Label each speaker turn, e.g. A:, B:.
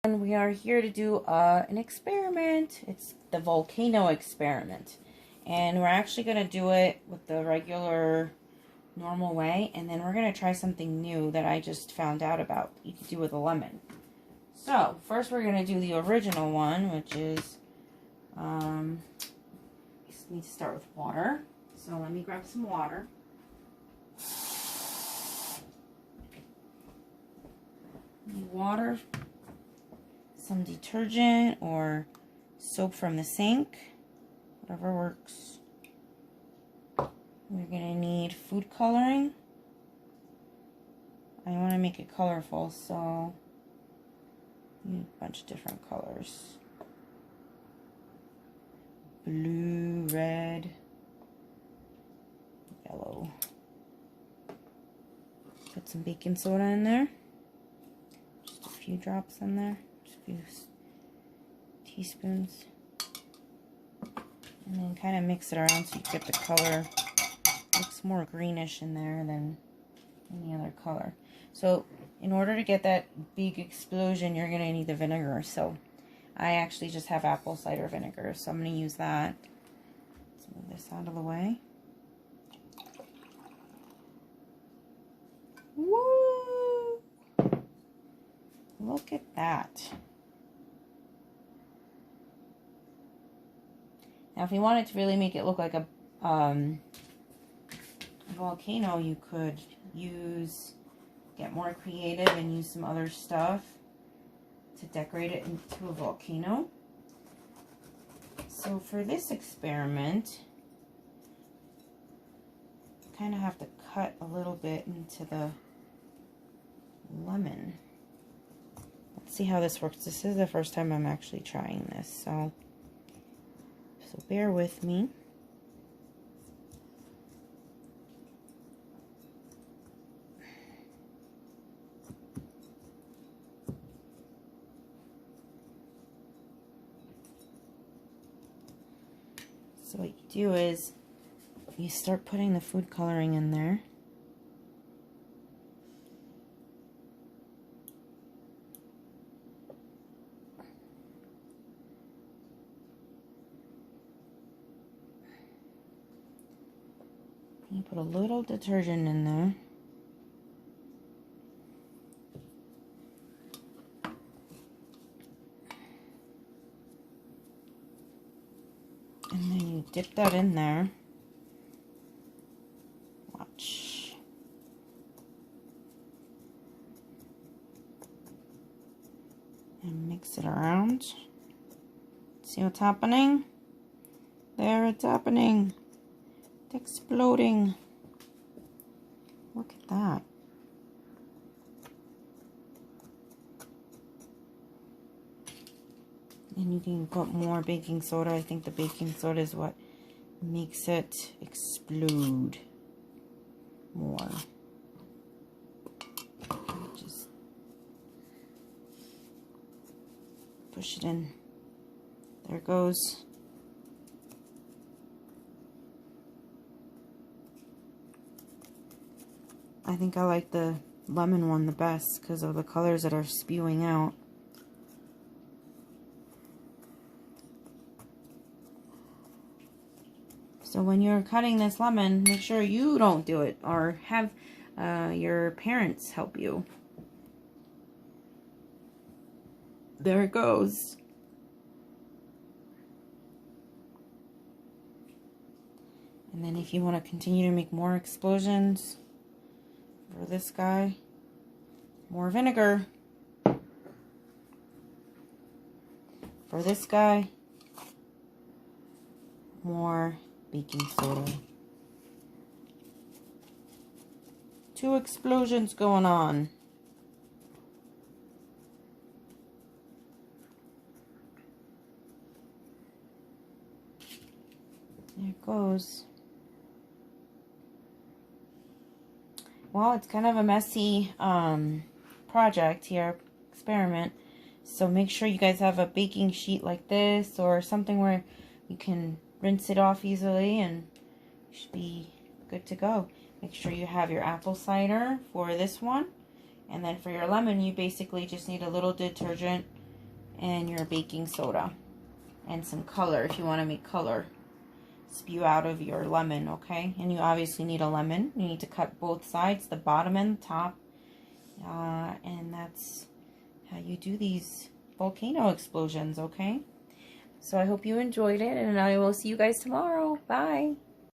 A: And we are here to do an experiment. It's the volcano experiment. And we're actually going to do it with the regular, normal way. And then we're going to try something new that I just found out about. You can do with a lemon. So, first we're going to do the original one, which is, you just need to start with water. So let me grab some water. Water, some detergent or soap from the sink, whatever works. We're going to need food coloring. I want to make it colorful, so I need a bunch of different colors. Blue, red, yellow. Put some baking soda in there. Just a few drops in there. Just a few teaspoons. And then kind of mix it around so you get the color. It looks more greenish in there than any other color. So in order to get that big explosion, you're going to need the vinegar. So I actually just have apple cider vinegar, so I'm going to use that. Let's move this out of the way. Woo! Look at that. Now if you wanted to really make it look like a volcano, you could get more creative and use some other stuff to decorate it into a volcano. So for this experiment, you kind of have to cut a little bit into the lemon. Let's see how this works. This is the first time I'm actually trying this, so bear with me. So what you do is you start putting the food coloring in there. You put a little detergent in there. And then you dip that in there. Watch. And mix it around. See what's happening? There, it's happening. It's exploding. Look at that. And you can put more baking soda. I think the baking soda is what makes it explode more. Just push it in. There it goes. I think I like the lemon one the best because of the colors that are spewing out. So when you're cutting this lemon, make sure you don't do it or have your parents help you. There it goes. And then if you want to continue to make more explosions, for this guy, more vinegar. For this guy, more baking soda. 2 explosions going on. There it goes. Well, it's kind of a messy project here, experiment. So make sure you guys have a baking sheet like this or something where you can rinse it off easily and you should be good to go. Make sure you have your apple cider for this one. And then for your lemon, you basically just need a little detergent and your baking soda and some color if you want to make color spew out of your lemon, okay? And you obviously need a lemon. You need to cut both sides, the bottom and the top. And that's how you do these volcano explosions, okay? So I hope you enjoyed it, and I will see you guys tomorrow. Bye!